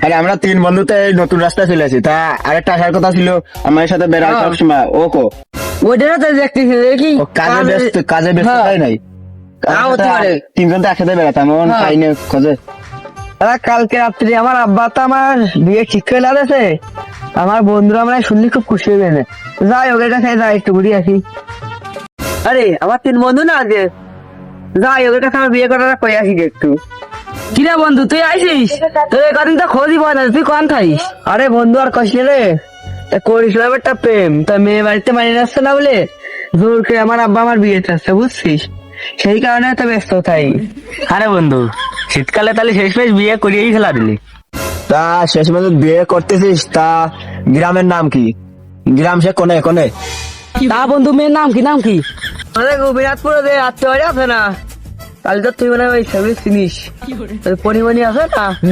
আরে আমরা তিন বন্ধুতে এই নতুন রাস্তায় চলে আসি, তা আরেকটা আসার কথা ছিল আমার সাথে বেড়ায় সবসময়। ও কো ওইটা তো দেখতেছি দেখি ও কাজে ব্যস্ত তাই নাই। হতে পারে। তিনজন তো একসাথে বেড়াতাম, এমন হ্যাঁ। পাইনি খোঁজে। কালকে রাত্রে আমার আব্বা তো আমার বিয়ে ঠিক করে লাগেছে। আমার বন্ধুরা আমরা শুনলে খুব খুশি হয়ে গেছে। যাই ওদের কাছে যাই একটু ঘুরে আসি। আরে আমার তিন বন্ধু না আছে, যাই ওদের কাছে আমার বিয়ে করাটা করে আসি একটু। কিরে বন্ধু তুই আইসিস? তোর কদিন তো খোঁজই পাওয়া না, তুই কোন থাইস? আরে বন্ধু আর কষ্ট রে, করেছিলাম একটা প্রেম, তা মেয়ে বাড়িতে মানিয়ে যাচ্ছে না বলে জোর করে আমার আব্বা আমার বিয়ে চাচ্ছে, বুঝছিস? সেই কারণে তো ব্যস্ত থাই। আরে বন্ধু শীতকালে তাহলে শেষমেশ বিয়ে করিয়েই ফেলা দিলি। তা শেষ মেয়াদে বিয়ে করতেছিস, তা গ্রামের নাম কি? গ্রাম সে কোনে কোনে? তা বন্ধু মেয়ের নাম কি? নাম কি? আরে গোপীনাথপুরে যে আত্মীয় আছে না, তাহলে তো তুই মনে হয় ওই ছবি চিনিস, পরিমণি আছে না?